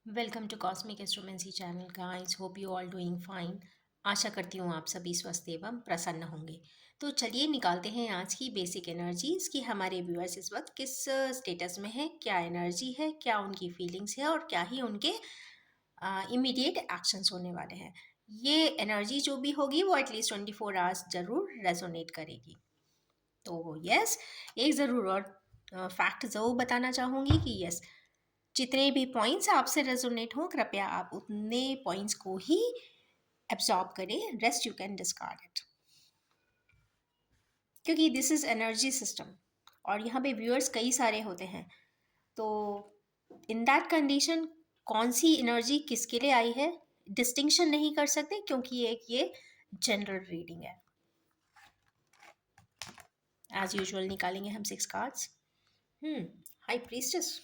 Welcome to cosmic astromancy channel guys, hope you all doing fine. आशा करती हूँ आप सभी स्वस्थ एवं प्रसन्न होंगे। तो चलिए निकालते हैं आज की बेसिक एनर्जीज कि हमारे व्यूअर्स इस वक्त किस स्टेटस में है, क्या एनर्जी है, क्या उनकी फीलिंग्स है और क्या ही उनके इमीडिएट एक्शंस होने वाले हैं। ये एनर्जी जो भी होगी वो एटलीस्ट 24 आवर्स जरूर रेजोनेट करेगी। तो यस, एक ज़रूर और फैक्ट ज़रूर बताना चाहूँगी कि यस, जितने भी पॉइंट्स आपसे रेजोनेट हों कृपया आप उतने पॉइंट्स को ही एब्जॉर्ब करें, rest you can discard it, क्योंकि दिस इज एनर्जी सिस्टम और यहाँ पे व्यूअर्स कई सारे होते हैं। तो इन दैट कंडीशन कौन सी एनर्जी किसके लिए आई है डिस्टिंक्शन नहीं कर सकते, क्योंकि एक ये जनरल रीडिंग है। एज यूजुअल निकालेंगे हम 6 कार्ड्स। High priestess.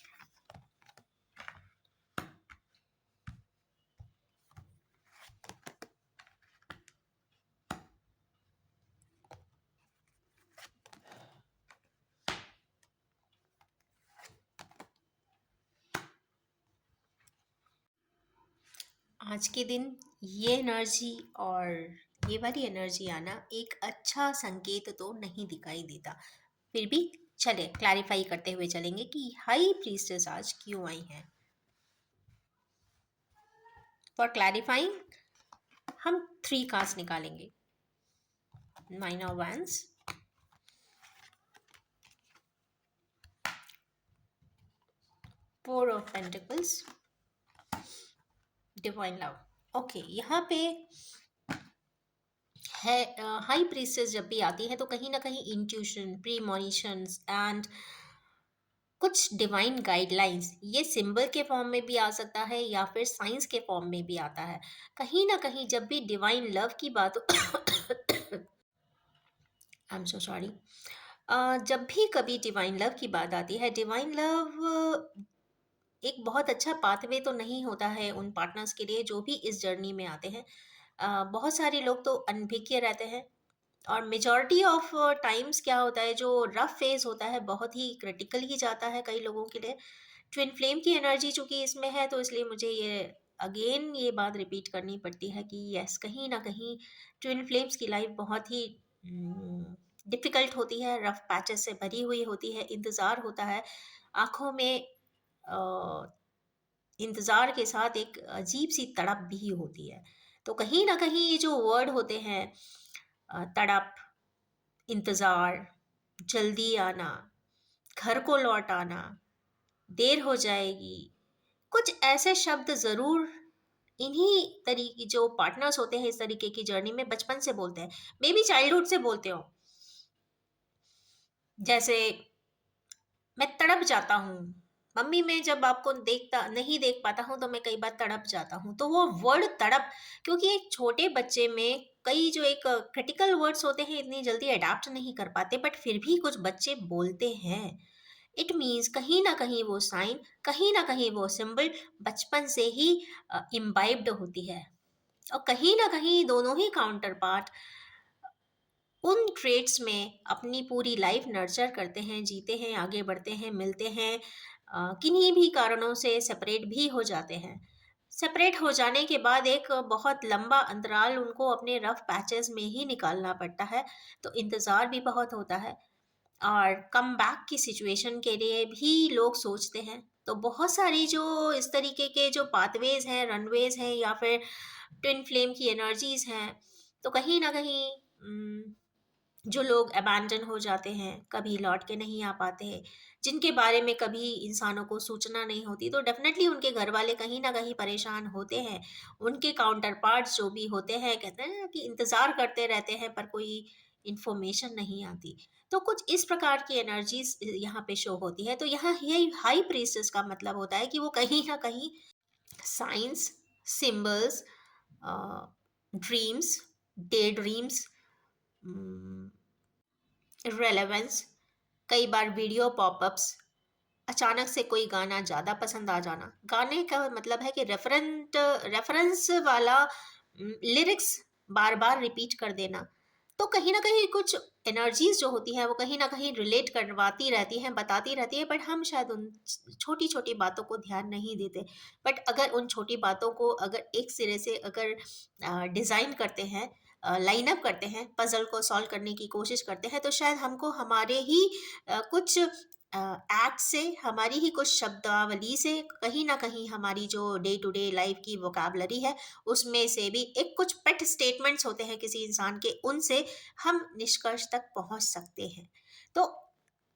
आज के दिन ये एनर्जी और ये वाली एनर्जी आना एक अच्छा संकेत तो नहीं दिखाई देता। फिर भी चले क्लैरिफाई करते हुए चलेंगे कि हाई प्रीस्टेस आज क्यों आई हैं। फॉर क्लैरिफाइंग हम 3 कार्ड्स निकालेंगे। 9 of wands, 4 of pentacles, divine love. Okay, यहाँ पे है हाई प्रीस्टेस जब भी आती है तो कहीं ना कहीं इंट्यूशन, प्रीमोनिशंस एंड कुछ डिवाइन गाइडलाइंस, ये सिंबल के फॉर्म में भी आ सकता है या फिर साइंस के फॉर्म में भी आता है। कहीं ना कहीं जब भी डिवाइन लव की बात आई एम सो सॉरी, जब भी कभी डिवाइन लव की बात आती है, डिवाइन लव एक बहुत अच्छा पाथवे तो नहीं होता है उन पार्टनर्स के लिए जो भी इस जर्नी में आते हैं। बहुत सारे लोग तो अनभिज्ञ रहते हैं और मेजॉरिटी ऑफ टाइम्स क्या होता है, जो रफ फेज होता है बहुत ही क्रिटिकल ही जाता है कई लोगों के लिए। ट्विन फ्लेम की एनर्जी चूंकि इसमें है तो इसलिए मुझे ये अगेन ये बात रिपीट करनी पड़ती है कि यस, कहीं ना कहीं ट्विन फ्लेम्स की लाइफ बहुत ही डिफिकल्ट होती है, रफ पैचेस से भरी हुई होती है, इंतज़ार होता है आंखों में, इंतज़ार के साथ एक अजीब सी तड़प भी होती है। तो कहीं ना कहीं ये जो वर्ड होते हैं, तड़प, इंतज़ार, जल्दी आना, घर को लौट आना, देर हो जाएगी, कुछ ऐसे शब्द ज़रूर इन्हीं तरीके जो पार्टनर्स होते हैं इस तरीके की जर्नी में बचपन से बोलते हैं, मे बी चाइल्डहुड से बोलते हो। जैसे मैं तड़प जाता हूँ मम्मी, मैं जब आपको देखता नहीं देख पाता हूँ तो मैं कई बार तड़प जाता हूँ। तो वो वर्ड तड़प, क्योंकि एक छोटे बच्चे में कई जो एक क्रिटिकल वर्ड्स होते हैं इतनी जल्दी अडाप्ट नहीं कर पाते, बट फिर भी कुछ बच्चे बोलते हैं। इट मीन्स कहीं ना कहीं वो साइन, कहीं ना कहीं वो सिंबल बचपन से ही इम्बाइब्ड होती है। और कहीं ना कहीं दोनों ही काउंटर पार्ट उन ट्रेड्स में अपनी पूरी लाइफ नर्चर करते हैं, जीते हैं, आगे बढ़ते हैं, मिलते हैं, किन्हीं भी कारणों से सेपरेट भी हो जाते हैं। सेपरेट हो जाने के बाद एक बहुत लंबा अंतराल उनको अपने रफ पैचेस में ही निकालना पड़ता है, तो इंतज़ार भी बहुत होता है और कम बैक की सिचुएशन के लिए भी लोग सोचते हैं। तो बहुत सारी जो इस तरीके के जो पाथवेज हैं, रनवेज हैं या फिर ट्विन फ्लेम की एनर्जीज हैं, तो कहीं ना कहीं जो लोग अबैंडन हो जाते हैं, कभी लौट के नहीं आ पाते हैं, जिनके बारे में कभी इंसानों को सूचना नहीं होती, तो डेफिनेटली उनके घर वाले कहीं ना कहीं परेशान होते हैं। उनके काउंटर पार्ट्स जो भी होते हैं कहते हैं कि इंतज़ार करते रहते हैं पर कोई इन्फॉर्मेशन नहीं आती। तो कुछ इस प्रकार की एनर्जीज यहाँ पे शो होती है। तो यहाँ ये हाई प्रीस्टेस का मतलब होता है कि वो कहीं ना कहीं science, symbols, dreams, day dreams, relevance, कई बार वीडियो पॉपअप्स, अचानक से कोई गाना ज़्यादा पसंद आ जाना। गाने का मतलब है कि रेफरेंस वाला लिरिक्स बार बार रिपीट कर देना। तो कहीं न कहीं कुछ एनर्जीज़ जो होती हैं वो कहीं न कहीं रिलेट करवाती रहती हैं, बताती रहती हैं, बट हम शायद उन छोटी-छोटी बातों को ध्यान नहीं देते। बट अगर उन छोटी बातों को अगर एक सिरे से अगर डिज़ाइन करते हैं, लाइन अप करते हैं, पज़ल को सॉल्व करने की कोशिश करते हैं, तो शायद हमको हमारे ही कुछ एक्ट से, हमारी ही कुछ शब्दावली से, कहीं न कहीं हमारी जो डे टू डे लाइफ़ की वोकैब्युलरी है, उसमें से भी एक कुछ पेट स्टेटमेंट्स होते हैं किसी इंसान के, उनसे हम निष्कर्ष तक पहुंच सकते हैं। तो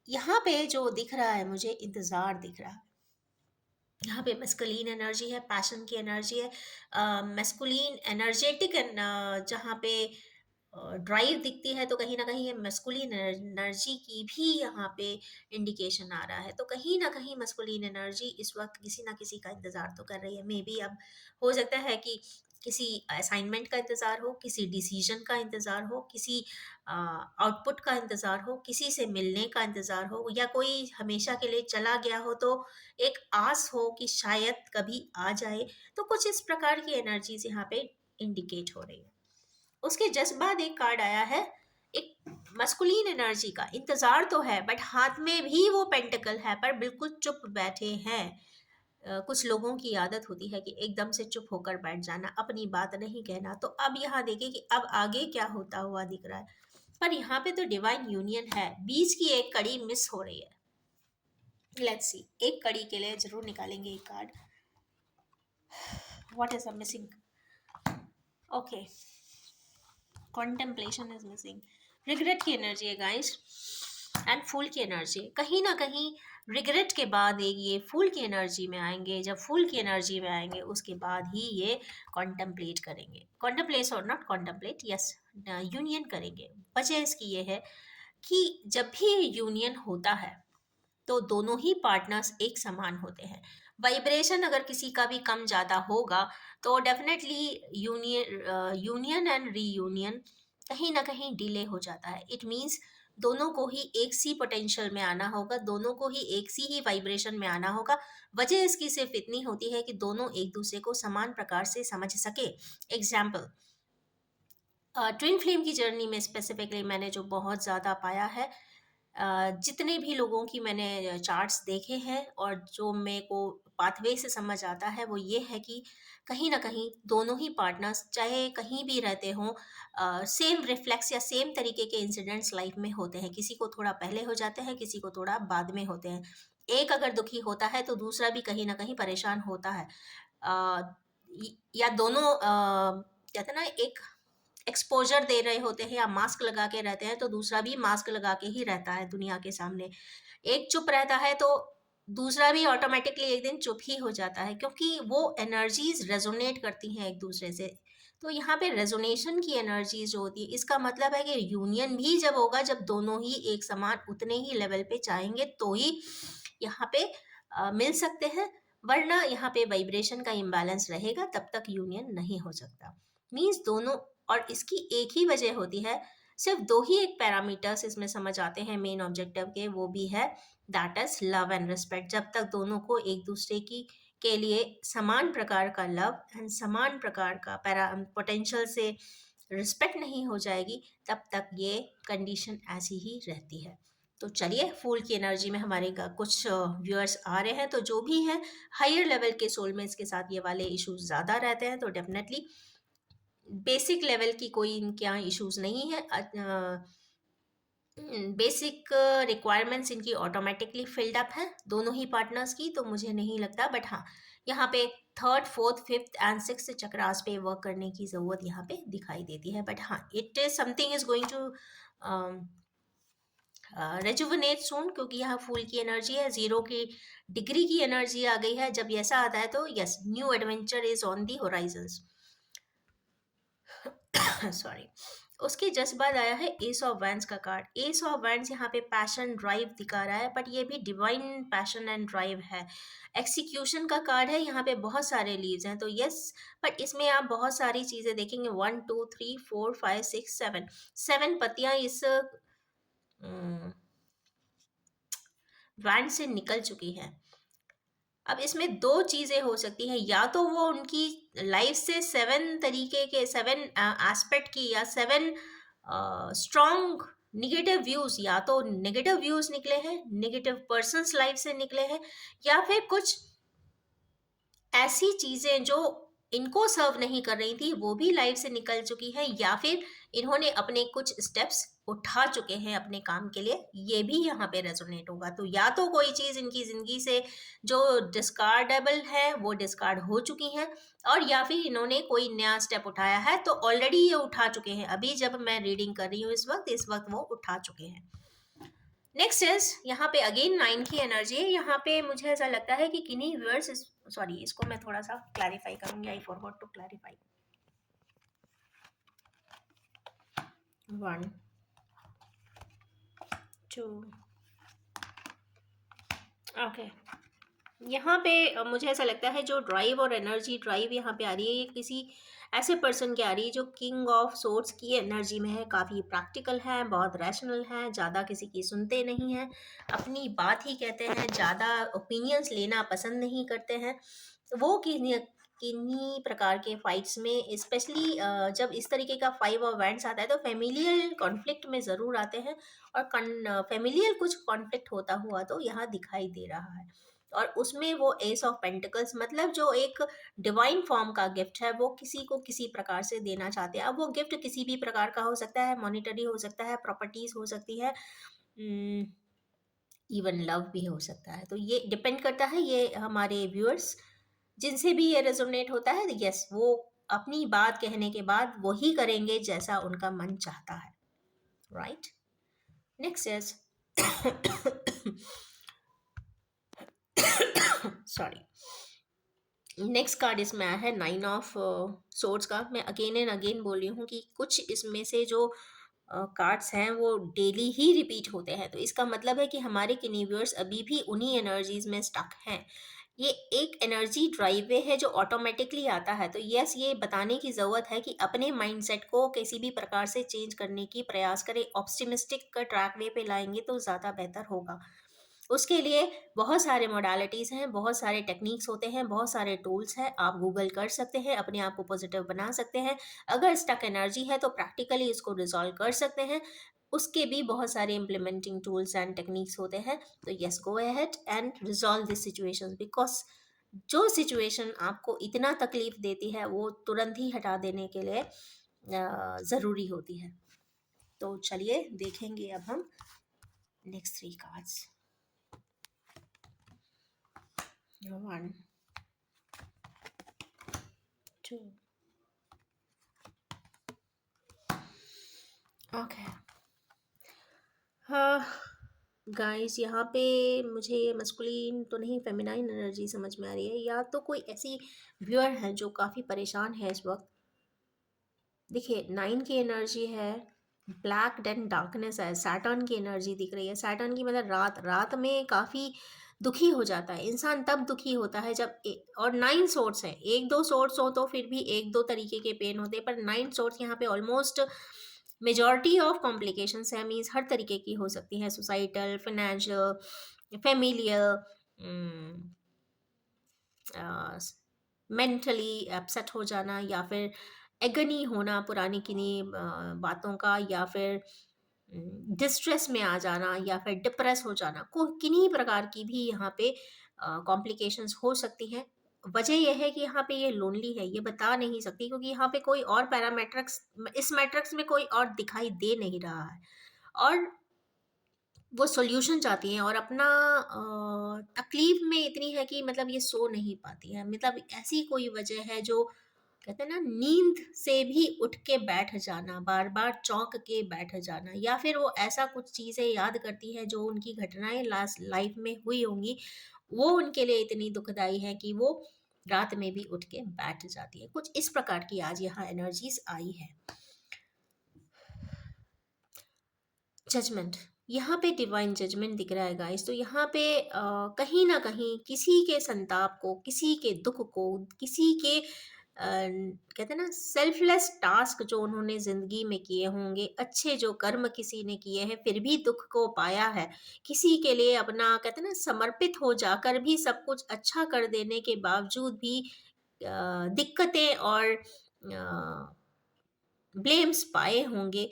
यहाँ पे जो दिख रहा है मुझे, इंतजार दिख रहा है। यहाँ पे मस्कुलिन एनर्जी है, पैशन की एनर्जी है, मस्कुलिन एनर्जेटिक, जहाँ पे ड्राइव दिखती है, तो कहीं ना कहीं ये मस्कुलिन एनर्जी की भी यहाँ पे इंडिकेशन आ रहा है। तो कहीं ना कहीं मस्कुलिन एनर्जी इस वक्त किसी ना किसी का इंतजार तो कर रही है। मे बी अब हो सकता है कि किसी असाइनमेंट का इंतजार हो, किसी डिसीजन का इंतजार हो, किसी आउटपुट का इंतजार हो, किसी से मिलने का इंतजार हो, या कोई हमेशा के लिए चला गया हो तो एक आस हो कि शायद कभी आ जाए। तो कुछ इस प्रकार की एनर्जीज यहाँ पे इंडिकेट हो रही है। उसके जस्ट बाद एक कार्ड आया है, एक मस्कुलिन एनर्जी का इंतजार तो है, बट हाथ में भी वो पेंटिकल है, पर बिल्कुल चुप बैठे हैं। कुछ लोगों की आदत होती है कि एकदम से चुप होकर बैठ जाना, अपनी बात नहीं कहना। तो अब यहाँ देखिए कि अब आगे क्या होता हुआ दिख रहा है। पर यहाँ पे तो डिवाइन यूनियन है, बीच की एक कड़ी मिस हो रही है। लेट्स सी, एक कड़ी के लिए जरूर निकालेंगे एक card. What is the missing? Okay, contemplation is missing. Regret की एनर्जी है गाइस, एंड फूल की एनर्जी। कहीं ना कहीं रिग्रेट के बाद एक ये फूल की एनर्जी में आएंगे। जब फूल की एनर्जी में आएंगे उसके बाद ही ये कॉन्टेम्पलेट करेंगे, कॉन्टेम्पलेट और नॉट कॉन्टेम्पलेट, यस, यूनियन करेंगे। वजह इसकी ये है कि जब भी यूनियन होता है तो दोनों ही पार्टनर्स एक समान होते हैं। वाइब्रेशन अगर किसी का भी कम ज़्यादा होगा तो डेफिनेटली यूनियन एंड रीयूनियन कहीं ना कहीं डिले हो जाता है। इट मीन्स दोनों को ही एक सी पोटेंशियल में आना होगा, दोनों को ही एक सी ही वाइब्रेशन में आना होगा। वजह इसकी सिर्फ इतनी होती है कि दोनों एक दूसरे को समान प्रकार से समझ सके। एग्जाम्पल, ट्विन फ्लेम की जर्नी में स्पेसिफिकली मैंने जो बहुत ज़्यादा पाया है, जितने भी लोगों की मैंने चार्ट्स देखे हैं और जो मेरे को पाथवे से समझ आता है, वो ये है कि कहीं ना कहीं दोनों ही पार्टनर्स चाहे कहीं भी रहते हों, सेम रिफ्लेक्स या सेम तरीके के इंसिडेंट्स लाइफ में होते हैं। किसी को थोड़ा पहले हो जाते हैं, किसी को थोड़ा बाद में होते हैं। एक अगर दुखी होता है तो दूसरा भी कहीं ना कहीं परेशान होता है। अ, या दोनों कहते हैं ना, एक एक्सपोजर दे रहे होते हैं या मास्क लगा के रहते हैं, तो दूसरा भी मास्क लगा के ही रहता है दुनिया के सामने। एक चुप रहता है तो दूसरा भी ऑटोमेटिकली एक दिन चुप ही हो जाता है, क्योंकि वो एनर्जीज रेजोनेट करती हैं एक दूसरे से। तो यहाँ पे रेजोनेशन की एनर्जीज जो होती है, इसका मतलब है कि यूनियन भी जब होगा जब दोनों ही एक समान उतने ही लेवल पे चाहेंगे तो ही यहाँ पे मिल सकते हैं। वरना यहाँ पे वाइब्रेशन का इम्बैलेंस रहेगा, तब तक यूनियन नहीं हो सकता। मीन्स दोनों, और इसकी एक ही वजह होती है, सिर्फ दो ही एक पैरामीटर्स इसमें समझ आते हैं मेन ऑब्जेक्टिव के, वो भी है that is love and respect. जब तक दोनों को एक दूसरे की के लिए समान प्रकार का लव एंड समान प्रकार का पोटेंशियल से रिस्पेक्ट नहीं हो जाएगी, तब तक ये कंडीशन ऐसी ही रहती है। तो चलिए, फूल की एनर्जी में हमारे कुछ व्यूअर्स आ रहे हैं, तो जो भी हैं हायर लेवल के सोलमेट्स के साथ ये वाले इश्यूज ज़्यादा रहते हैं। तो डेफिनेटली बेसिक लेवल की कोई इनके यहाँ इश्यूज नहीं है। बेसिक रिक्वायरमेंट्स इनकी ऑटोमेटिकली फिल्ड अप है दोनों ही पार्टनर्स की, तो मुझे नहीं लगता। बट हाँ, यहाँ पे third, fourth, fifth and sixth chakras पे वर्क करने की ज़रूरत यहाँ पे दिखाई देती है। बट हाँ, it is something is going to rejuvenate soon, क्योंकि यहाँ फूल की एनर्जी है, जीरो की डिग्री की एनर्जी आ गई है। जब ऐसा आता है तो yes, new adventure is on the Horizons. Sorry. उसके जस्ट बाद आया है एस ऑफ वैंड्स का कार्ड। एस ऑफ वैंड्स यहाँ पे पैशन ड्राइव दिखा रहा है, बट ये भी डिवाइन पैशन एंड ड्राइव है। एक्सिक्यूशन का कार्ड है, यहाँ पे बहुत सारे लीव्स हैं, तो यस, बट इसमें आप बहुत सारी चीजें देखेंगे। 1 2 3 4 5 6 7, 7 पत्तियां इस वैंड से निकल चुकी हैं। अब इसमें दो चीजें हो सकती हैं, या तो वो उनकी लाइफ से 7 तरीके के 7 एस्पेक्ट की या 7 स्ट्रॉन्ग निगेटिव व्यूज, या तो नेगेटिव व्यूज निकले हैं, नेगेटिव पर्सन्स लाइफ से निकले हैं, या फिर कुछ ऐसी चीजें जो इनको सर्व नहीं कर रही थी वो भी लाइफ से निकल चुकी है, या फिर इन्होंने अपने कुछ स्टेप्स उठा चुके हैं अपने काम के लिए, ये भी यहाँ पे रेजोनेट होगा। तो या तो कोई चीज इनकी जिंदगी से जो डिस्कार्डेबल है वो डिस्कार्ड हो चुकी है, और या फिर इन्होंने कोई नया स्टेप उठाया है तो ऑलरेडी ये उठा चुके हैं, अभी जब मैं रीडिंग कर रही हूँ इस वक्त वो उठा चुके हैं। नेक्स्ट इज यहाँ पे अगेन 9 की एनर्जी है। यहाँ पे मुझे ऐसा लगता है कि किन्हीं व्यूअर्स, सॉरी इसको मैं थोड़ा सा क्लैरिफाई करूंगी, I forgot to clarify. 1 2 okay. यहाँ पे मुझे ऐसा लगता है जो ड्राइव और एनर्जी, ड्राइव यहाँ पे आ रही है, ये किसी ऐसे पर्सन की आ रही है जो किंग ऑफ सोर्ट्स की एनर्जी में है, काफ़ी प्रैक्टिकल है, बहुत रैशनल है, ज़्यादा किसी की सुनते नहीं हैं, अपनी बात ही कहते हैं, ज़्यादा ओपिनियंस लेना पसंद नहीं करते हैं। वो किन्हीं किन्हीं प्रकार के फाइट्स में, स्पेशली जब इस तरीके का 5 ऑफ वैंड्स आता है तो फेमिलियल कॉन्फ्लिक्ट में ज़रूर आते हैं, और फेमिलियल कुछ कॉन्फ्लिक्ट होता हुआ तो यहाँ दिखाई दे रहा है। और उसमें वो एस ऑफ पेंटिकल्स, मतलब जो एक डिवाइन फॉर्म का गिफ्ट है वो किसी को किसी प्रकार से देना चाहते हैं। अब वो गिफ्ट किसी भी प्रकार का हो सकता है, मॉनिटरी हो सकता है, प्रॉपर्टीज हो सकती है, इवन लव भी हो सकता है। तो ये डिपेंड करता है, ये हमारे व्यूअर्स जिनसे भी ये रेजोनेट होता है, यस वो अपनी बात कहने के बाद वही करेंगे जैसा उनका मन चाहता है, right. Next is sorry, next card इसमें आया है 9 ऑफ सोर्ड्स का। मैं अगेन एंड अगेन बोल रही हूँ कि कुछ इसमें से जो कार्ड्स हैं वो डेली ही रिपीट होते हैं, तो इसका मतलब है कि हमारे किन्हीं अभी भी उन्हीं एनर्जीज में स्टक हैं। ये एक एनर्जी ड्राइव है जो ऑटोमेटिकली आता है। तो यस, ये बताने की ज़रूरत है कि अपने माइंडसेट को किसी भी प्रकार से चेंज करने की प्रयास करें, ऑप्टिमिस्टिक का ट्रैक वे पे लाएंगे तो ज़्यादा बेहतर होगा। उसके लिए बहुत सारे मोडालिटीज़ हैं, बहुत सारे टेक्निक्स होते हैं, बहुत सारे टूल्स हैं, आप गूगल कर सकते हैं, अपने आप को पॉजिटिव बना सकते हैं। अगर स्टक एनर्जी है तो प्रैक्टिकली इसको रिजॉल्व कर सकते हैं, उसके भी बहुत सारे इम्प्लीमेंटिंग टूल्स एंड टेक्निक्स होते हैं। तो yes, go ahead and resolve this situation, because जो सिचुएशन आपको इतना तकलीफ देती है वो तुरंत ही हटा देने के लिए ज़रूरी होती है। तो चलिए देखेंगे अब हम नेक्स्ट 3 कार्ड्स। 1 2 ओके। हाँ गाइस, यहाँ पे मुझे ये मस्कुलिन तो नहीं, फेमिनाइन एनर्जी समझ में आ रही है, या तो कोई ऐसी व्यूअर है जो काफ़ी परेशान है इस वक्त। देखिए 9 की एनर्जी है, ब्लैक एंड डार्कनेस है, सैटर्न की एनर्जी दिख रही है। सैटर्न की मतलब रात, रात में काफ़ी दुखी हो जाता है इंसान, तब दुखी होता है जब और 9 सोर्स है, एक दो सोर्स हो तो फिर भी एक दो तरीके के पेन होते हैं, पर 9 सोर्स यहाँ पे ऑलमोस्ट मेजॉरिटी ऑफ कॉम्प्लिकेशंस है, मीन्स हर तरीके की हो सकती है, societal, financial, familial, mentally upset हो जाना, या फिर एगनी होना पुरानी किन्हीं बातों का, या फिर डिस्ट्रेस में आ जाना, या फिर डिप्रेस हो जाना, को किन्हीं प्रकार की भी यहाँ पे कॉम्प्लिकेशंस हो सकती हैं। वजह यह है कि यहाँ पे ये लोनली है, ये बता नहीं सकती क्योंकि यहाँ पे कोई और पैरामेट्रिक्स, इस मैट्रिक्स में कोई और दिखाई दे नहीं रहा है, और वो सॉल्यूशन चाहती हैं, और अपना तकलीफ में इतनी है कि मतलब ये सो नहीं पाती है, मतलब ऐसी कोई वजह है जो कहते हैं ना, नींद से भी उठ के बैठ जाना, बार बार चौंक के बैठ जाना, या फिर वो ऐसा कुछ चीज़ें याद करती है जो उनकी घटनाएं लास्ट लाइफ में हुई होंगी, वो उनके लिए इतनी दुखदाई है कि वो रात में भी उठ के बैठ जाती है। कुछ इस प्रकार की आज यहाँ एनर्जीज आई है। जजमेंट, यहाँ पे डिवाइन जजमेंट दिख रहा है गाइस। तो यहाँ पे कहीं ना कहीं किसी के संताप को, किसी के दुख को, किसी के कहते हैं ना सेल्फलेस टास्क जो उन्होंने जिंदगी में किए होंगे, अच्छे जो कर्म किसी ने किए हैं फिर भी दुख को पाया है, किसी के लिए अपना कहते हैं ना समर्पित हो जाकर भी सब कुछ अच्छा कर देने के बावजूद भी दिक्कतें और ब्लेम्स पाए होंगे।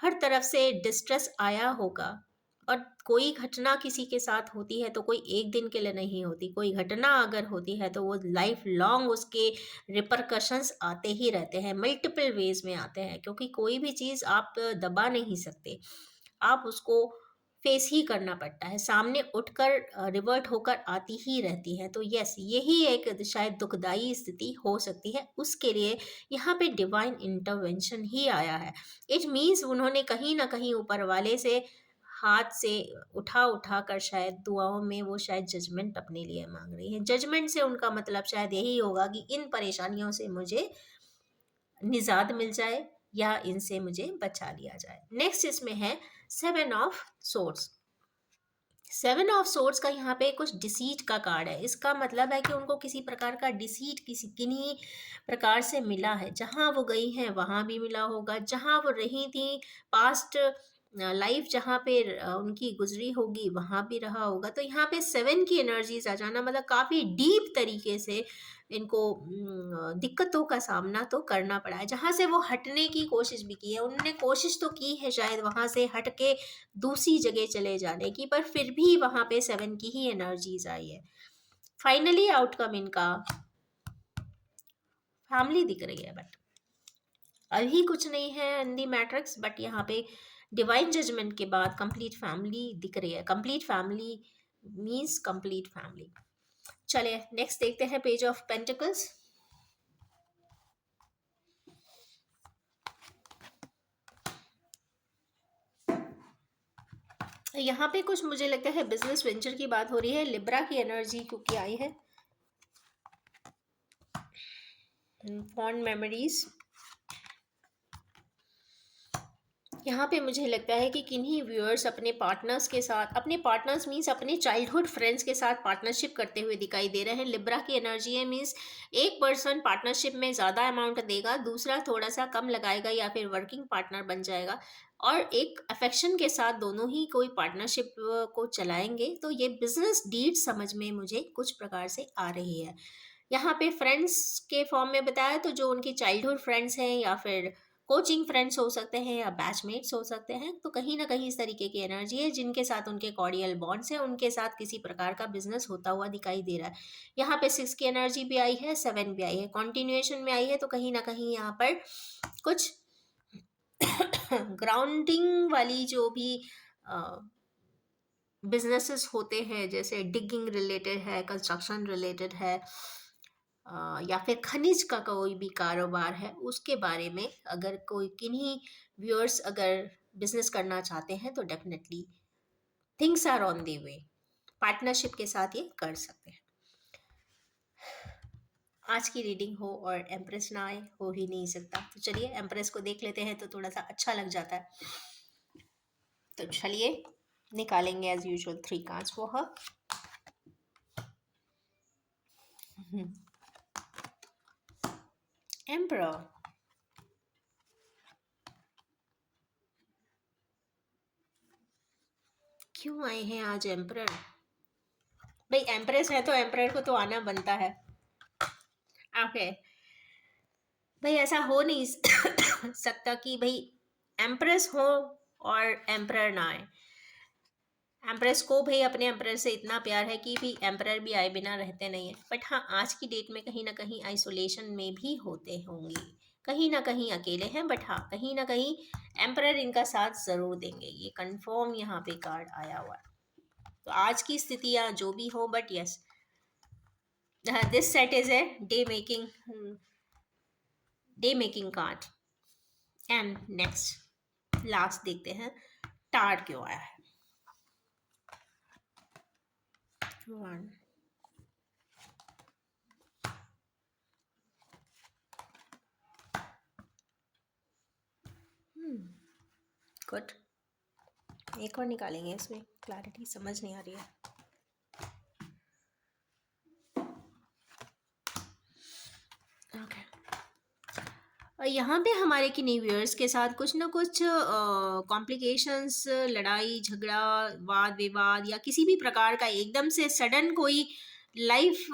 हर तरफ से डिस्ट्रेस आया होगा। और कोई घटना किसी के साथ होती है तो कोई एक दिन के लिए नहीं होती, कोई घटना अगर होती है तो वो लाइफ लॉन्ग उसके रिपरकशंस आते ही रहते हैं, मल्टीपल वेज में आते हैं, क्योंकि कोई भी चीज़ आप दबा नहीं सकते, आप उसको फेस ही करना पड़ता है, सामने उठकर रिवर्ट होकर आती ही रहती है। तो यस, यही एक शायद दुखदाई स्थिति हो सकती है, उसके लिए यहाँ पे डिवाइन इंटरवेंशन ही आया है। इट मीन्स उन्होंने कहीं न कहीं ऊपर वाले से हाथ से उठा कर शायद दुआओं में वो शायद जजमेंट अपने लिए माँग रही है। जजमेंट से उनका मतलब शायद यही होगा कि इन परेशानियों से मुझे निजात मिल जाए या इनसे मुझे बचा लिया जाए। नेक्स्ट इसमें है 7 ऑफ सोर्ड्स। 7 ऑफ सोर्ड्स का यहाँ पे कुछ डिसीट का कार्ड है। इसका मतलब है कि उनको किसी प्रकार का डिसीट किसी किन्हीं प्रकार से मिला है। जहाँ वो गई हैं वहाँ भी मिला होगा, जहाँ वो रही थी पास्ट लाइफ जहाँ पे उनकी गुजरी होगी वहाँ भी रहा होगा। तो यहाँ पे 7 की एनर्जीज आ जाना मतलब काफ़ी डीप तरीके से इनको दिक्कतों का सामना तो करना पड़ा है। जहाँ से वो हटने की कोशिश भी की है, उन्होंने कोशिश तो की है शायद वहाँ से हट के दूसरी जगह चले जाने की, पर फिर भी वहाँ पे 7 की ही एनर्जीज आई है। फाइनली आउटकम इनका फैमिली दिख रही है, बट अभी कुछ नहीं है इन दी मैट्रिक्स, बट यहाँ पे डिवाइन जजमेंट के बाद कंप्लीट फैमिली दिख रही है। Complete family means complete family. चलिए नेक्स्ट देखते हैं पेज ऑफ पेंटिकल्स। यहाँ पे कुछ मुझे लगता है बिजनेस वेंचर की बात हो रही है। लिब्रा की एनर्जी क्योंकि आई है, फॉन्ड मेमोरीज। यहाँ पे मुझे लगता है कि किन्हीं व्यूअर्स अपने पार्टनर्स के साथ, अपने पार्टनर्स मीन्स अपने चाइल्डहुड फ्रेंड्स के साथ पार्टनरशिप करते हुए दिखाई दे रहे हैं। लिब्रा की एनर्जी है मीन्स एक पर्सन पार्टनरशिप में ज़्यादा अमाउंट देगा, दूसरा थोड़ा सा कम लगाएगा या फिर वर्किंग पार्टनर बन जाएगा, और एक अफेक्शन के साथ दोनों ही कोई पार्टनरशिप को चलाएंगे। तो ये बिजनेस डीड समझ में मुझे कुछ प्रकार से आ रही है। यहाँ पे फ्रेंड्स के फॉर्म में बताया तो जो उनकी चाइल्डहुड फ्रेंड्स हैं या फिर कोचिंग फ्रेंड्स हो सकते हैं या बैचमेट्स हो सकते हैं, तो कहीं ना कहीं इस तरीके की एनर्जी है जिनके साथ उनके कॉर्डियल बॉन्ड्स हैं, उनके साथ किसी प्रकार का बिजनेस होता हुआ दिखाई दे रहा है। यहाँ पे 6 की एनर्जी भी आई है, 7 भी आई है, कॉन्टिन्यूएशन में आई है, तो कहीं ना कहीं यहाँ पर कुछ ग्राउंडिंग वाली जो भी बिजनेसेस होते हैं, जैसे डिगिंग रिलेटेड है, कंस्ट्रक्शन रिलेटेड है, या फिर खनिज का कोई भी कारोबार है, उसके बारे में अगर कोई किन्हीं व्यूअर्स अगर बिजनेस करना चाहते हैं तो definitely things are on the way, partnership के साथ ये कर सकते हैं। आज की रीडिंग हो और एम्प्रेस ना आए हो ही नहीं सकता। तो चलिए एम्प्रेस को देख लेते हैं तो थोड़ा सा अच्छा लग जाता है। तो चलिए निकालेंगे as usual 3 cards for her. Emperor, क्यों आए हैं आज एम्परर? भाई एम्प्रेस है तो एम्परर को तो आना बनता है। ओके भाई, ऐसा हो नहीं सकता कि भाई एम्प्रेस हो और एम्परर ना आए। एम्प्रेस को भाई अपने एम्परर से इतना प्यार है कि भी एम्परर भी आए बिना रहते नहीं है, बट हाँ आज की डेट में कहीं ना कहीं आइसोलेशन में भी होते होंगे, कहीं ना कहीं अकेले हैं, बट हाँ कहीं ना कहीं एम्परर इनका साथ ज़रूर देंगे, ये कंफर्म यहाँ पे कार्ड आया हुआ है। तो आज की स्थितियाँ जो भी हो, but yes this set is a day making card. And next last देखते हैं टार क्यों आया है। 1 गुड, एक और निकालेंगे, इसमें क्लैरिटी समझ नहीं आ रही है। ओके और यहाँ पे हमारे किन्हीं व्यूअर्स के साथ कुछ ना कुछ कॉम्प्लिकेशंस, लड़ाई झगड़ा, वाद विवाद या किसी भी प्रकार का एकदम से सडन कोई लाइफ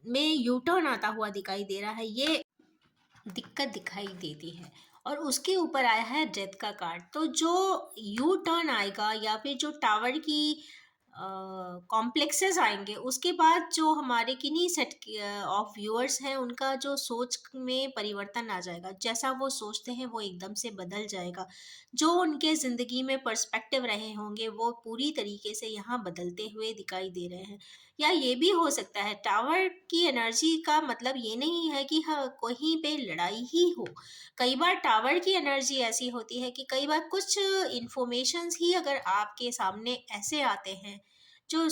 में यू टर्न आता हुआ दिखाई दे रहा है, ये दिक्कत दिखाई देती है। और उसके ऊपर आया है डेथ का कार्ड। तो जो यू टर्न आएगा या फिर जो टावर की कॉम्प्लेक्सेस आएंगे, उसके बाद जो हमारे किन्हीं सेट ऑफ व्यूअर्स हैं उनका जो सोच में परिवर्तन आ जाएगा। जैसा वो सोचते हैं वो एकदम से बदल जाएगा। जो उनके ज़िंदगी में पर्सपेक्टिव रहे होंगे वो पूरी तरीके से यहाँ बदलते हुए दिखाई दे रहे हैं। या ये भी हो सकता है टावर की एनर्जी का मतलब ये नहीं है कि हाँ कहीं पे लड़ाई ही हो। कई बार टावर की एनर्जी ऐसी होती है कि कई बार कुछ इंफॉर्मेशंस ही अगर आपके सामने ऐसे आते हैं जो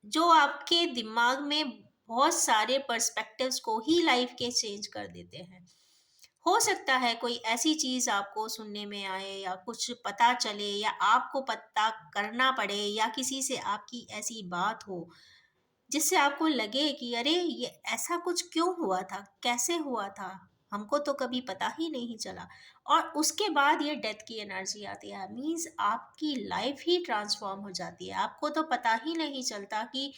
जो आपके दिमाग में बहुत सारे पर्सपेक्टिव्स को ही लाइफ के चेंज कर देते हैं। हो सकता है कोई ऐसी चीज आपको सुनने में आए या कुछ पता चले या आपको पता करना पड़े या किसी से आपकी ऐसी बात हो जिससे आपको लगे कि अरे ये ऐसा कुछ क्यों हुआ था, कैसे हुआ था, हमको तो कभी पता ही नहीं चला। और उसके बाद ये डेथ की एनर्जी आती है, मीन्स आपकी लाइफ ही ट्रांसफॉर्म हो जाती है। आपको तो पता ही नहीं चलता कि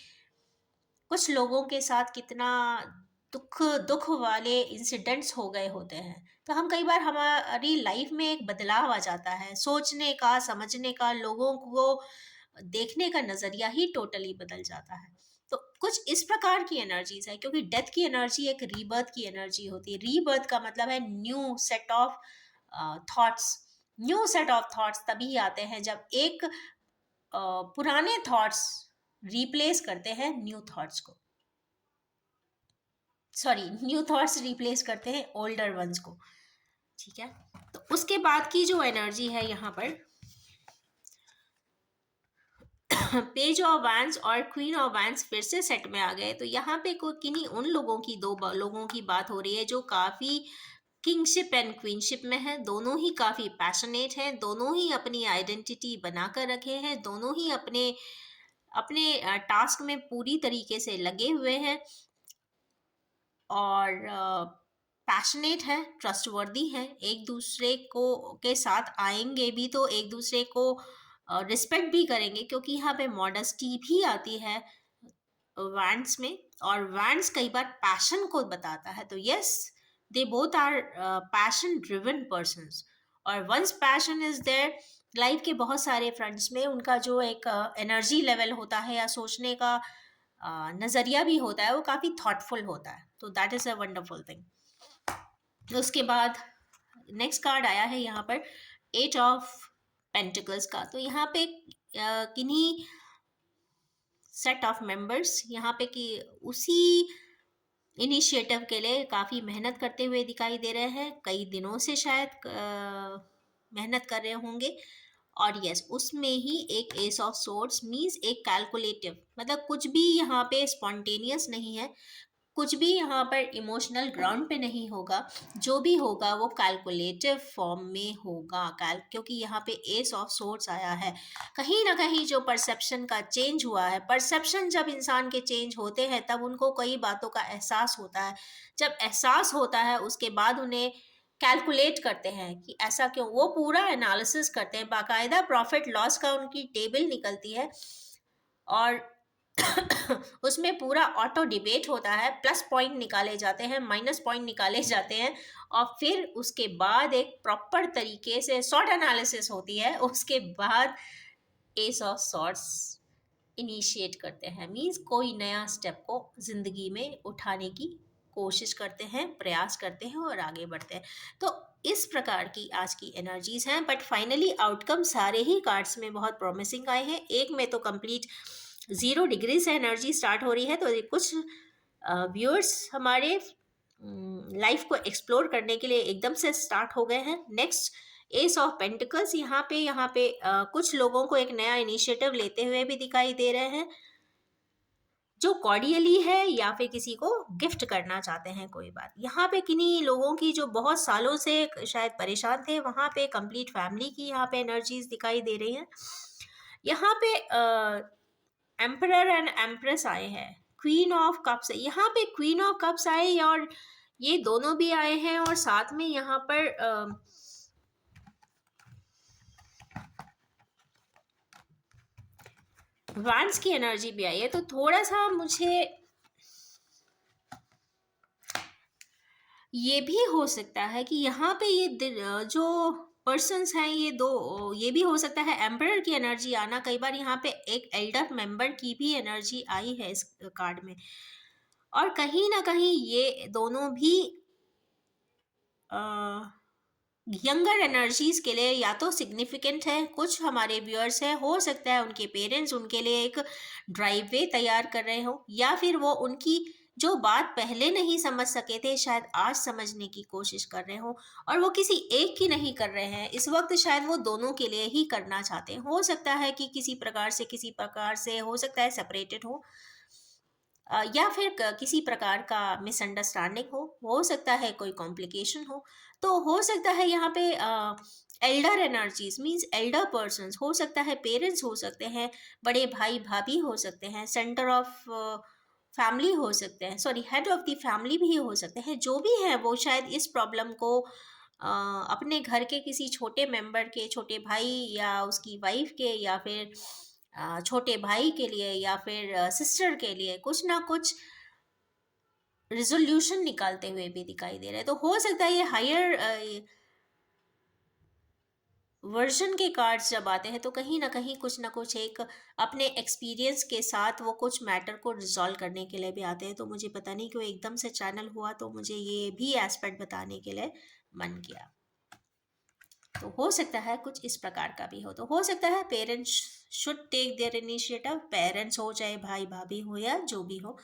कुछ लोगों के साथ कितना दुख दुख वाले इंसिडेंट्स हो गए होते हैं। तो हम कई बार हमारी लाइफ में एक बदलाव आ जाता है, सोचने का, समझने का, लोगों को देखने का नजरिया ही टोटली बदल जाता है। तो कुछ इस प्रकार की एनर्जीज है, क्योंकि डेथ की एनर्जी एक रीबर्थ की एनर्जी होती है। रीबर्थ का मतलब है new set of thoughts. New set of thoughts तभी आते हैं जब एक पुराने थॉट्स रिप्लेस करते हैं न्यू थॉट्स को। सॉरी, न्यू थॉट्स रिप्लेस करते हैं ओल्डर वंस को। ठीक है। तो उसके बाद की जो एनर्जी है यहाँ पर पेज ऑफ वैंस और क्वीन ऑफ वैंस फिर से सेट में आ गए। तो यहाँ पे कोई किन्हीं उन लोगों की लोगों की बात हो रही है जो काफी किंगशिप एंड क्वीनशिप में है। दोनों ही काफी पैशनेट हैं, दोनों ही अपनी आइडेंटिटी बनाकर रखे हैं, दोनों ही अपने अपने टास्क में पूरी तरीके से लगे हुए हैं और पैशनेट है, ट्रस्टवर्दी है, एक दूसरे को के साथ आएंगे भी तो एक दूसरे को रिस्पेक्ट भी करेंगे, क्योंकि यहाँ पे मॉडेस्टी भी आती है वैंड्स में। और वैंड्स कई बार पैशन को बताता है। तो yes, they both are passion driven persons. और once passion is there, life के बहुत सारे फ्रंट्स में उनका जो एक एनर्जी लेवल होता है या सोचने का नजरिया भी होता है वो काफी थॉटफुल होता है। तो that is a wonderful thing. उसके बाद नेक्स्ट कार्ड आया है यहाँ पर एट ऑफ पेंटिकल्स का। तो यहाँ पे किन्हीं सेट ऑफ मेंबर्स यहाँ पे कि उसी इनिशिएटिव के लिए काफ़ी मेहनत करते हुए दिखाई दे रहे हैं, कई दिनों से शायद मेहनत कर रहे होंगे। और यस, उसमें ही एक एस ऑफ सोर्ड्स मीन्स एक कैलकुलेटिव, मतलब कुछ भी यहाँ पे स्पॉन्टेनियस नहीं है, कुछ भी यहाँ पर इमोशनल ग्राउंड पे नहीं होगा। जो भी होगा वो कैलकुलेटिव फॉर्म में होगा। क्योंकि यहाँ पे एस ऑफ सोर्ड्स आया है, कहीं ना कहीं जो परसेप्शन का चेंज हुआ है। परसेप्शन जब इंसान के चेंज होते हैं तब उनको कई बातों का एहसास होता है। जब एहसास होता है उसके बाद उन्हें कैलकुलेट करते हैं कि ऐसा क्यों, वो पूरा एनालिसिस करते हैं, बाकायदा प्रॉफिट लॉस का उनकी टेबल निकलती है और उसमें पूरा ऑटो डिबेट होता है, प्लस पॉइंट निकाले जाते हैं, माइनस पॉइंट निकाले जाते हैं और फिर उसके बाद एक प्रॉपर तरीके से शॉर्ट एनालिसिस होती है। उसके बाद एस ऑफ सॉर्ट्स इनिशिएट करते हैं, मीन्स कोई नया स्टेप को जिंदगी में उठाने की कोशिश करते हैं, प्रयास करते हैं और आगे बढ़ते हैं। तो इस प्रकार की आज की एनर्जीज हैं, बट फाइनली आउटकम सारे ही कार्ड्स में बहुत प्रॉमिसिंग आए हैं। एक में तो कंप्लीट 0 डिग्री से एनर्जी स्टार्ट हो रही है, तो कुछ व्यूअर्स हमारे लाइफ को एक्सप्लोर करने के लिए एकदम से स्टार्ट हो गए हैं। नेक्स्ट एस ऑफ पेंटिकल्स, यहाँ पे कुछ लोगों को एक नया इनिशिएटिव लेते हुए भी दिखाई दे रहे हैं, जो कॉर्डियली है या फिर किसी को गिफ्ट करना चाहते हैं कोई बात। यहाँ पे किन्हीं लोगों की जो बहुत सालों से शायद परेशान थे, वहाँ पे कंप्लीट फैमिली की यहाँ पे एनर्जीज दिखाई दे रही हैं। यहाँ पे एम्परर एंड एम्प्रेस आए हैं, क्वीन ऑफ कप्स है, यहाँ पे क्वीन ऑफ कप्स आए और ये दोनों भी आए हैं और साथ में यहाँ पर वांस की एनर्जी भी आई है। तो थोड़ा सा मुझे ये भी हो सकता है कि यहाँ पे जो पर्सन्स हैं ये दो, ये भी हो सकता है एम्परर की एनर्जी आना। कई बार यहाँ पे एक एल्डर मेंबर की भी एनर्जी आई है इस कार्ड में, और कहीं ना कहीं ये दोनों भी यंगर एनर्जीज के लिए या तो सिग्निफिकेंट है। कुछ हमारे व्यूअर्स है, हो सकता है उनके पेरेंट्स उनके लिए एक ड्राइववे तैयार कर रहे हो, या फिर वो उनकी जो बात पहले नहीं समझ सके थे शायद आज समझने की कोशिश कर रहे हो, और वो किसी एक की नहीं कर रहे हैं इस वक्त, शायद वो दोनों के लिए ही करना चाहते हैं। हो सकता है कि किसी प्रकार से हो सकता है सेपरेटेड हो, या फिर किसी प्रकार का मिसअंडरस्टैंडिंग हो सकता है कोई कॉम्प्लिकेशन हो। तो हो सकता है यहाँ पे Elder energies means Elder persons, हो सकता है पेरेंट्स हो सकते हैं, बड़े भाई भाभी हो सकते हैं, सेंटर ऑफ फैमिली हो सकते हैं, sorry head of the family भी हो सकते हैं। जो भी है वो शायद इस प्रॉब्लम को अपने घर के किसी छोटे मेंबर के, छोटे भाई या उसकी वाइफ के, या फिर छोटे भाई के लिए, या फिर सिस्टर के लिए कुछ ना कुछ रिजोल्यूशन निकालते हुए भी दिखाई दे रहे हैं। तो हो सकता है ये हायर वर्जन के कार्ड्स जब आते हैं तो कहीं ना कुछ एक अपने एक्सपीरियंस के साथ वो कुछ मैटर को रिजॉल्व करने के लिए भी आते हैं। तो मुझे पता नहीं क्यों एकदम से चैनल हुआ, तो मुझे ये भी एस्पेक्ट बताने के लिए मन किया। तो हो सकता है कुछ इस प्रकार का भी हो। तो हो सकता है parents should take their initiative, parents हो चाहे भाई भाभी हो या जो भी हो,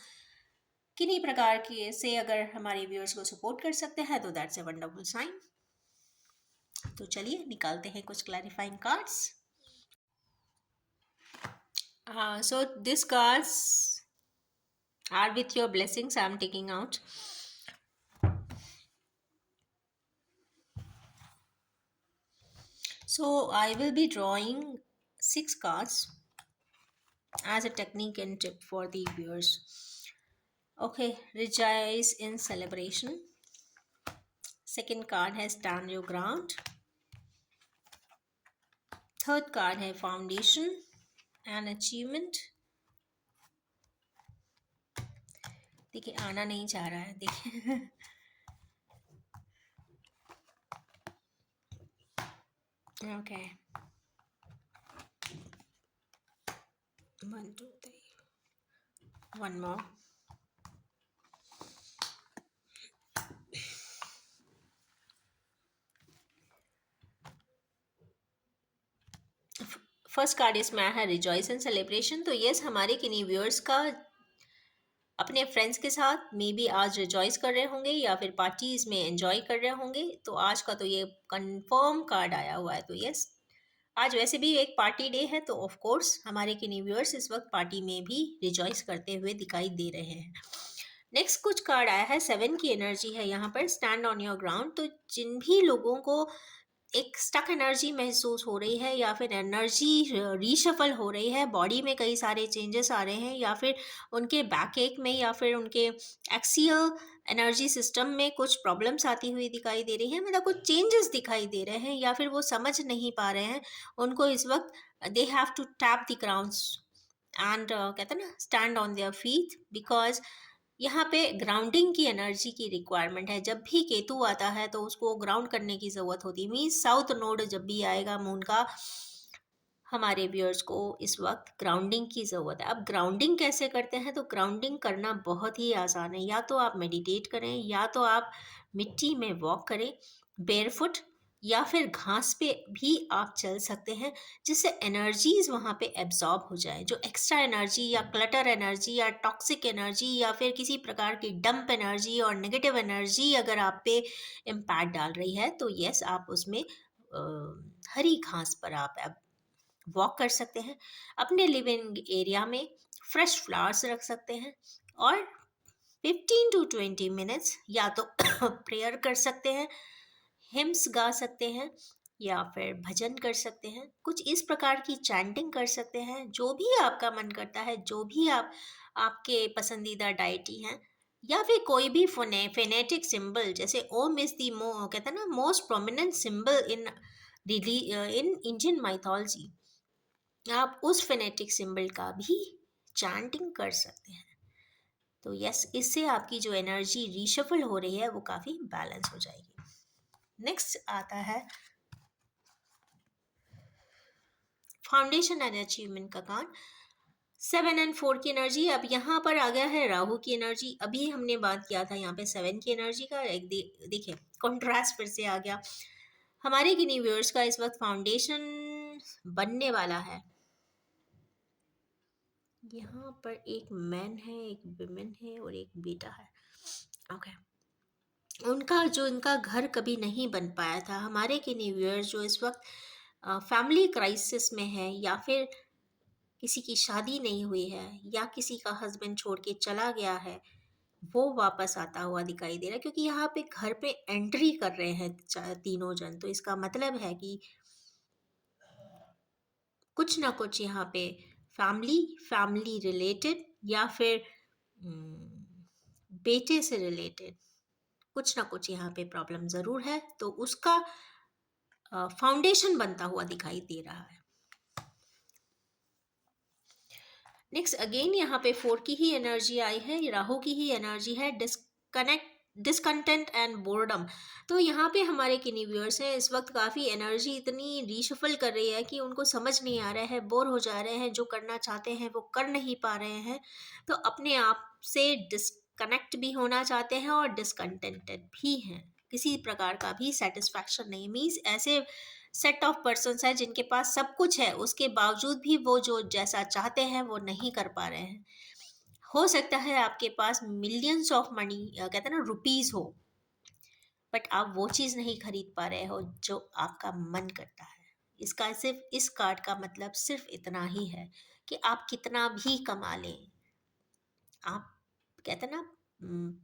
किन्हीं प्रकार की से अगर हमारे व्यूअर्स को सपोर्ट कर सकते हैं तो दैट्स ए वंडरफुल साइन। तो चलिए निकालते हैं कुछ clarifying cards. So this cards are with your blessings I'm taking out. So I will be drawing 6 cards as a technique and tip for the viewers. Okay, rejoice in celebration. Second card has stand your ground. Third card है foundation and achievement. देखिए आना नहीं चाह रहा है, देखिए okay, 1 2 3, one more. First card इसमें आया है रिजॉइस एंड सेलिब्रेशन। तो यस, हमारे किन्हीं व्यूअर्स का अपने फ्रेंड्स के साथ मे बी आज रिजॉइस कर रहे होंगे या फिर पार्टीज में एंजॉय कर रहे होंगे। तो आज का तो ये कंफर्म कार्ड आया हुआ है। तो यस, आज वैसे भी एक पार्टी डे है, तो ऑफ कोर्स हमारे किन्हीं व्यूअर्स इस वक्त पार्टी में भी रिजॉइस करते हुए दिखाई दे रहे हैं। नेक्स्ट कुछ कार्ड आया है 7 की एनर्जी है यहाँ पर, स्टैंड ऑन योर ग्राउंड। तो जिन भी लोगों को एक स्टक एनर्जी महसूस हो रही है, या फिर एनर्जी रीशफल हो रही है, बॉडी में कई सारे चेंजेस आ रहे हैं, या फिर उनके बैक एक में या फिर उनके एक्सियल एनर्जी सिस्टम में कुछ प्रॉब्लम्स आती हुई दिखाई दे रही है, मतलब कुछ चेंजेस दिखाई दे रहे हैं, या फिर वो समझ नहीं पा रहे हैं, उनको इस वक्त they have to tap the grounds and कहते हैं ना stand on their feet, because यहाँ पे ग्राउंडिंग की एनर्जी की रिक्वायरमेंट है। जब भी केतु आता है तो उसको ग्राउंड करने की ज़रूरत होती है। मीन्स साउथ नोड जब भी आएगा मून का, हमारे व्यूअर्स को इस वक्त ग्राउंडिंग की ज़रूरत है। अब ग्राउंडिंग कैसे करते हैं? तो ग्राउंडिंग करना बहुत ही आसान है। या तो आप मेडिटेट करें, या तो आप मिट्टी में वॉक करें बेयरफुट, या फिर घास पे भी आप चल सकते हैं, जिससे एनर्जीज वहाँ पे एब्जॉर्ब हो जाए। जो एक्स्ट्रा एनर्जी या क्लटर एनर्जी या टॉक्सिक एनर्जी या फिर किसी प्रकार की डंप एनर्जी और नेगेटिव एनर्जी अगर आप पे इम्पैक्ट डाल रही है, तो यस आप उसमें हरी घास पर आप वॉक कर सकते हैं। अपने लिविंग एरिया में फ्रेश फ्लावर्स रख सकते हैं, और 15 to 20 मिनट्स या तो प्रेयर कर सकते हैं, हिम्स गा सकते हैं, या फिर भजन कर सकते हैं, कुछ इस प्रकार की चैंटिंग कर सकते हैं। जो भी आपका मन करता है, जो भी आप आपके पसंदीदा डाइटी हैं, या फिर कोई भी फोनेटिक सिंबल, जैसे ओम इज दी कहते हैं ना most prominent symbol in Indian mythology, आप उस फेनेटिक सिंबल का भी चैंटिंग कर सकते हैं। तो यस, इससे आपकी जो एनर्जी रीशफल हो रही है वो काफ़ी बैलेंस हो जाएगी। नेक्स्ट आता है फाउंडेशन एंड अचीवमेंट का कार्ड। 7 और 4 की एनर्जी। अब यहाँ पर आ गया है राहु की एनर्जी। अभी हमने बात किया था यहाँ पे 7 की एनर्जी का। एक देखिए कॉन्ट्रास्ट फिर से आ गया। हमारे किन्हीं व्यूअर्स का इस वक्त फाउंडेशन बनने वाला है। यहाँ पर एक मैन है, एक विमेन है और एक बेटा है। ओके, उनका जो इनका घर कभी नहीं बन पाया था, हमारे किन्हीं व्यूअर्स जो इस वक्त फैमिली क्राइसिस में है, या फिर किसी की शादी नहीं हुई है, या किसी का हस्बैंड छोड़ के चला गया है, वो वापस आता हुआ दिखाई दे रहा है। क्योंकि यहाँ पे घर पे एंट्री कर रहे हैं तीनों जन, तो इसका मतलब है कि कुछ ना कुछ यहाँ पे फैमिली फैमिली रिलेटेड, या फिर बेटे से रिलेटेड कुछ ना कुछ यहाँ पे प्रॉब्लम ज़रूर है, तो उसका फाउंडेशन बनता हुआ दिखाई दे रहा है। नेक्स्ट अगेन यहाँ पे 4 की ही एनर्जी आई है, राहु की ही एनर्जी है, डिसकंटेंट एंड बोर्डम। तो यहाँ पे हमारे किन्हीं व्यूअर्स हैं इस वक्त काफ़ी एनर्जी इतनी रीशफल कर रही है कि उनको समझ नहीं आ रहा है, बोर हो जा रहे हैं, जो करना चाहते हैं वो कर नहीं पा रहे हैं, तो अपने आप से डिसकनेक्ट भी होना चाहते हैं और डिसकंटेंटेड भी हैं। किसी प्रकार का भी सेटिस्फैक्शन नहीं। मीन्स ऐसे सेट ऑफ पर्सन्स है जिनके पास सब कुछ है, उसके बावजूद भी वो जो जैसा चाहते हैं वो नहीं कर पा रहे हैं। हो सकता है आपके पास मिलियंस ऑफ मनी, कहते हैं ना रुपीस हो, बट आप वो चीज़ नहीं खरीद पा रहे हो जो आपका मन करता है। इसका सिर्फ इस कार्ड का मतलब सिर्फ इतना ही है कि आप कितना भी कमा लें, आप कहते हैं ना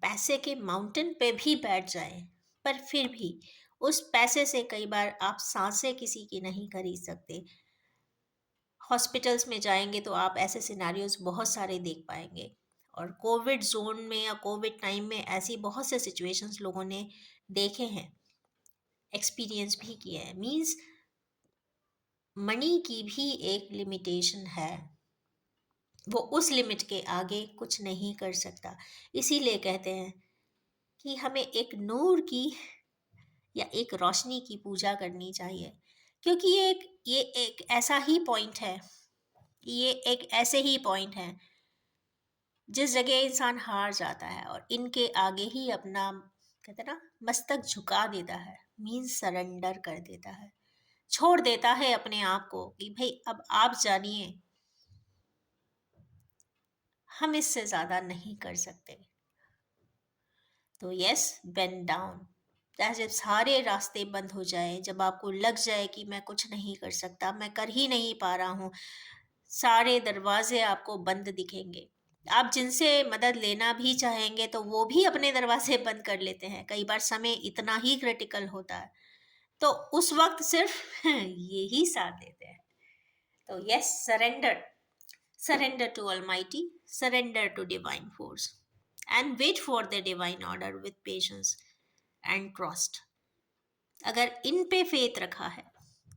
पैसे के माउंटेन पे भी बैठ जाएं, पर फिर भी उस पैसे से कई बार आप सांसें किसी की नहीं खरीद सकते। हॉस्पिटल्स में जाएंगे तो आप ऐसे सिनेरियोज बहुत सारे देख पाएंगे, और कोविड जोन में या कोविड टाइम में ऐसी बहुत से सिचुएशंस लोगों ने देखे हैं, एक्सपीरियंस भी किए हैं। मीन्स मनी की भी एक लिमिटेशन है, वो उस लिमिट के आगे कुछ नहीं कर सकता। इसीलिए कहते हैं कि हमें एक नूर की या एक रोशनी की पूजा करनी चाहिए, क्योंकि ये एक ऐसा ही पॉइंट है, ये एक ऐसे ही पॉइंट है जिस जगह इंसान हार जाता है और इनके आगे ही अपना कहते हैं ना मस्तक झुका देता है। मीन्स सरेंडर कर देता है, छोड़ देता है अपने आप को कि भाई अब आप जानिए, हम इससे ज़्यादा नहीं कर सकते। तो यस, बेंड डाउन, जब सारे रास्ते बंद हो जाए, जब आपको लग जाए कि मैं कुछ नहीं कर सकता, मैं कर ही नहीं पा रहा हूँ, सारे दरवाजे आपको बंद दिखेंगे। आप जिनसे मदद लेना भी चाहेंगे तो वो भी अपने दरवाजे बंद कर लेते हैं। कई बार समय इतना ही क्रिटिकल होता है, तो उस वक्त सिर्फ ये ही साथ देते हैं। तो yes, surrender, surrender to Almighty, surrender to divine force, and wait for the divine order with patience and trust। अगर इन पे फेथ रखा है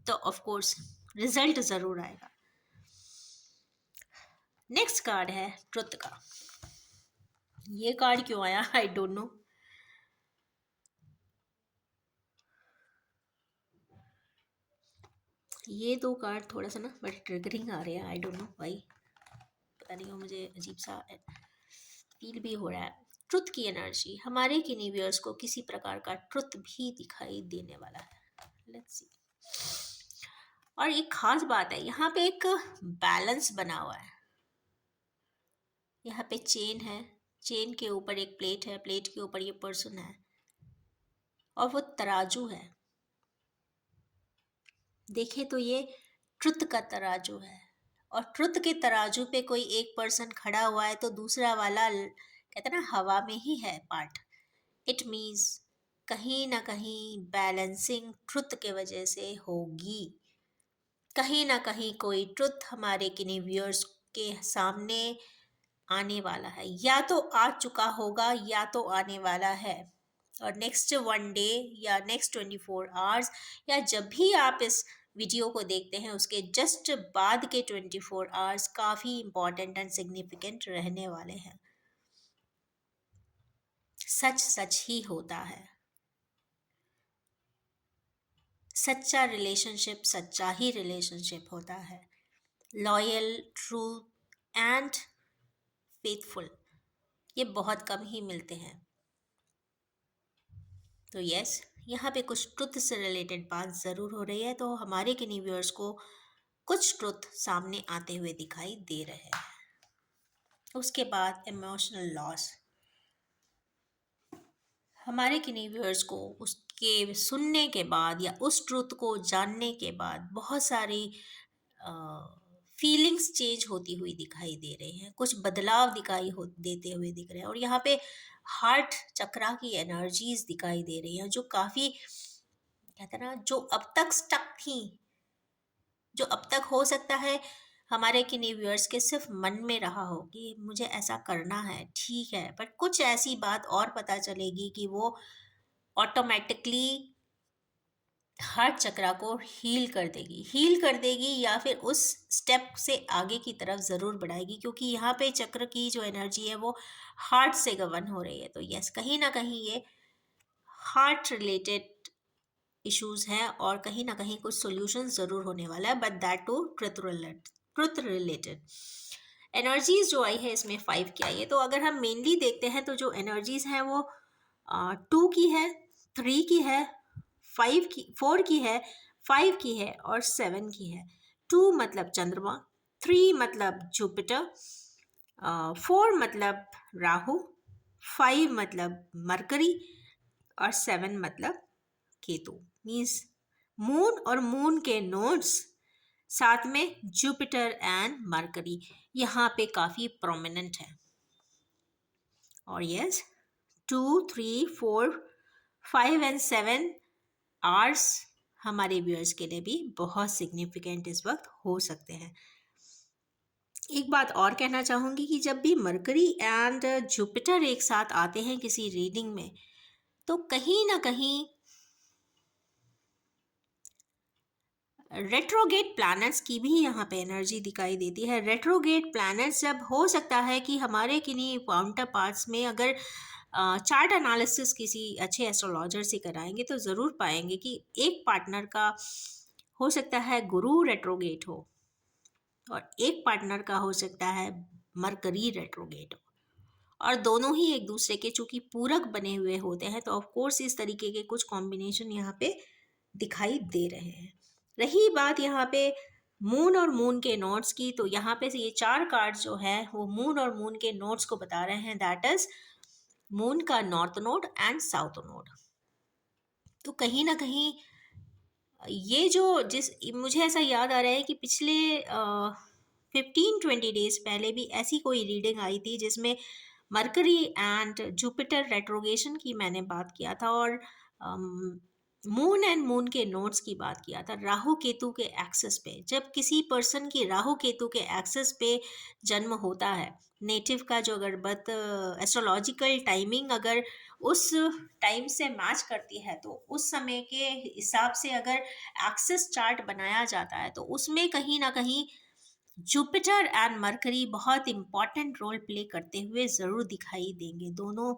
तो ऑफ कोर्स रिजल्ट जरूर आएगा। नेक्स्ट कार्ड है ट्रुथ का। ये कार्ड क्यों आया आई डोंट नो। ये दो कार्ड थोड़ा सा ना बड़े ट्रिगरिंग आ रहे हैं, आई डोंट नो व्हाई, पता नहीं, मुझे अजीब सा फील भी हो रहा है। ट्रुथ की एनर्जी, हमारे किन्हीं व्यूअर्स को किसी प्रकार का ट्रुथ भी दिखाई देने वाला है। Let's see. और एक खास बात है, यहाँ पे एक बैलेंस बना हुआ है। यहाँ पे चेन है, चेन के ऊपर एक प्लेट है, प्लेट के ऊपर ये पर्सन है, और वो तराजू है। देखे तो ये ट्रुथ का तराजू है, और ट्रुथ के तराजू पे कोई एक पर्सन खड़ा हुआ है, तो दूसरा वाला कहते हैं ना हवा में ही है पार्ट। इट मीन्स कहीं ना कहीं बैलेंसिंग ट्रुथ के वजह से होगी। कहीं ना कहीं कोई ट्रुथ हमारे किन्हीं व्यूअर्स के सामने आने वाला है, या तो आ चुका होगा या तो आने वाला है। और नेक्स्ट 1 डे या नेक्स्ट 24 आवर्स, या जब भी आप इस वीडियो को देखते हैं उसके जस्ट बाद के 24 आवर्स काफ़ी इंपॉर्टेंट एंड सिग्निफिकेंट रहने वाले हैं। सच सच ही होता है। सच्चा रिलेशनशिप सच्चा ही रिलेशनशिप होता है। लॉयल, ट्रू एंड फेथफुल, ये बहुत कम ही मिलते हैं। तो यस, यहाँ पे कुछ ट्रुथ से रिलेटेड बात ज़रूर हो रही है, तो हमारे किन्हीं व्यूअर्स को कुछ ट्रुथ सामने आते हुए दिखाई दे रहे हैं। उसके बाद इमोशनल लॉस। हमारे किन्हीं व्यूअर्स को उसके सुनने के बाद या उस ट्रुथ को जानने के बाद बहुत सारी फीलिंग्स चेंज होती हुई दिखाई दे रही हैं, कुछ बदलाव दिखाई हो देते हुए दिख रहे हैं, और यहाँ पे हार्ट चक्रा की एनर्जीज दिखाई दे रही हैं जो काफ़ी, कहते हैं ना, जो अब तक स्टक थी, जो अब तक हो सकता है हमारे किन्हीं व्यूअर्स के सिर्फ मन में रहा हो कि मुझे ऐसा करना है, ठीक है, पर कुछ ऐसी बात और पता चलेगी कि वो ऑटोमेटिकली हार्ट चक्रा को हील कर देगी या फिर उस स्टेप से आगे की तरफ ज़रूर बढ़ाएगी, क्योंकि यहाँ पे चक्र की जो एनर्जी है वो हार्ट से गवर्न हो रही है। तो यस, कहीं ना कहीं ये हार्ट रिलेटेड इश्यूज हैं और कहीं ना कहीं कुछ सॉल्यूशन ज़रूर होने वाला है, but that to truth related. Energies जो आई है इसमें 5 की आई है, तो अगर हम मेनली देखते हैं तो जो एनर्जीज हैं वो 2 की है, 3 की है, 5 की, 4 की है, 5 की है और 7 की है। 2 मतलब चंद्रमा, 3 मतलब जुपिटर, 4 मतलब राहु, 5 मतलब मरकरी और 7 मतलब केतु। मीन्स मून और मून के नोड्स, साथ में जुपिटर एंड मरकरी यहाँ पे काफ़ी प्रोमिनेंट है। और यस, 2, 3, 4, 5 एंड 7 आवर्स हमारे व्यूअर्स के लिए भी बहुत सिग्निफिकेंट इस वक्त हो सकते हैं। एक बात और कहना चाहूँगी कि जब भी मरकरी एंड जुपिटर एक साथ आते हैं किसी रीडिंग में, तो कहीं ना कहीं रेट्रोगेट प्लैनेट्स की भी यहाँ पे एनर्जी दिखाई देती है। रेट्रोगेट प्लैनेट्स जब, हो सकता है कि हमारे किन्हीं काउंटर पार्ट्स में अगर चार्ट एनालिसिस किसी अच्छे एस्ट्रोलॉजर से कराएंगे तो ज़रूर पाएंगे कि एक पार्टनर का हो सकता है गुरु रेट्रोगेट हो और एक पार्टनर का हो सकता है मरकरी रेट्रोगेट हो, और दोनों ही एक दूसरे के चूंकि पूरक बने हुए होते हैं, तो ऑफ कोर्स इस तरीके के कुछ कॉम्बिनेशन यहाँ पे दिखाई दे रहे हैं। रही बात यहाँ पे मून और मून के नोड्स की, तो यहाँ पे से ये 4 कार्ड जो है वो मून और मून के नोड्स को बता रहे हैं, दैट इज मून का north node and south node. तो कहीं ना कहीं ये जो जिस मुझे ऐसा याद आ रहा है कि पिछले 15-20 डेज पहले भी ऐसी कोई रीडिंग आई थी जिसमें मरकरी एंड जुपिटर रेट्रोगेशन की मैंने बात किया था, और मून एंड मून के नोड्स की बात किया था राहु केतु के एक्सेस पे। जब किसी पर्सन की राहु केतु के एक्सेस पे जन्म होता है, नेटिव का जो अगर बर्थ एस्ट्रोलॉजिकल टाइमिंग अगर उस टाइम से मैच करती है, तो उस समय के हिसाब से अगर एक्सेस चार्ट बनाया जाता है, तो उसमें कहीं ना कहीं जुपिटर एंड मरकरी बहुत इंपॉर्टेंट रोल प्ले करते हुए ज़रूर दिखाई देंगे। दोनों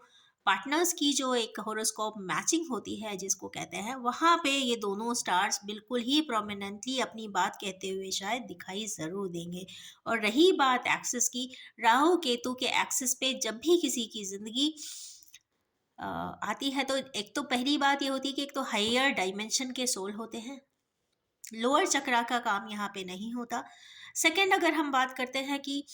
पार्टनर्स की जो एक होरोस्कोप मैचिंग होती है जिसको कहते हैं, वहाँ पे ये दोनों स्टार्स बिल्कुल ही प्रोमिनेंटली अपनी बात कहते हुए शायद दिखाई ज़रूर देंगे। और रही बात एक्सिस की, राहु केतु के एक्सिस पे जब भी किसी की ज़िंदगी आती है, तो एक तो पहली बात ये होती है कि एक तो हायर डायमेंशन के सोल होते हैं, लोअर चक्रा का काम यहाँ पे नहीं होता। सेकंड, अगर हम बात करते हैं कि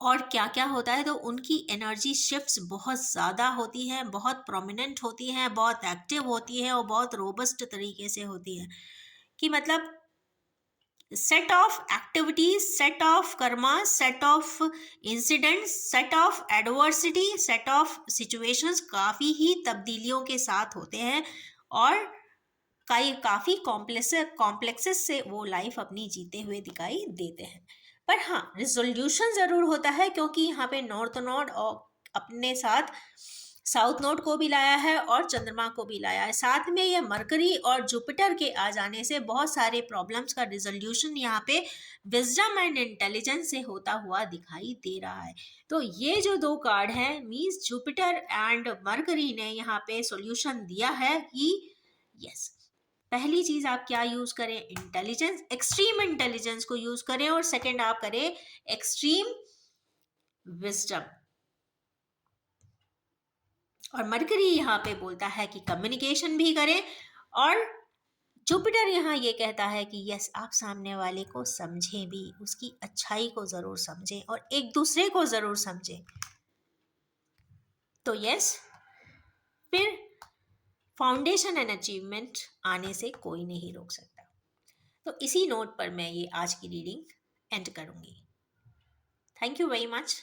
और क्या क्या होता है, तो उनकी एनर्जी शिफ्ट्स बहुत ज़्यादा होती हैं, बहुत प्रोमिनेंट होती हैं, बहुत एक्टिव होती हैं और बहुत रोबस्ट तरीके से होती हैं, कि मतलब set of activities, set of Karma, set of incidents, set of adversity, set of situations काफ़ी ही तब्दीलियों के साथ होते हैं, और काफ़ी कॉम्प्लेक्सेस से वो लाइफ अपनी जीते हुए दिखाई देते हैं। पर हाँ, रिजोल्यूशन ज़रूर होता है, क्योंकि यहाँ पे नॉर्थ नोड और अपने साथ साउथ नोड को भी लाया है और चंद्रमा को भी लाया है। साथ में ये मरकरी और जुपिटर के आ जाने से बहुत सारे प्रॉब्लम्स का रिजोल्यूशन यहाँ पे विजडम एंड इंटेलिजेंस से होता हुआ दिखाई दे रहा है। तो ये जो दो कार्ड हैं मीन्स जुपिटर एंड मरकरी ने यहाँ पे सॉल्यूशन दिया है कि यस, पहली चीज आप क्या यूज करें, इंटेलिजेंस, एक्सट्रीम इंटेलिजेंस को यूज करें, और सेकंड आप करें एक्सट्रीम विजडम। और मरकरी यहाँ पे बोलता है कि कम्युनिकेशन भी करें, और जुपिटर यहाँ ये कहता है कि यस, आप सामने वाले को समझें भी, उसकी अच्छाई को जरूर समझें और एक दूसरे को जरूर समझें। तो यस, फिर फाउंडेशन एंड अचीवमेंट आने से कोई नहीं रोक सकता। तो इसी नोट पर मैं ये आज की रीडिंग एंड करूंगी। Thank you very much.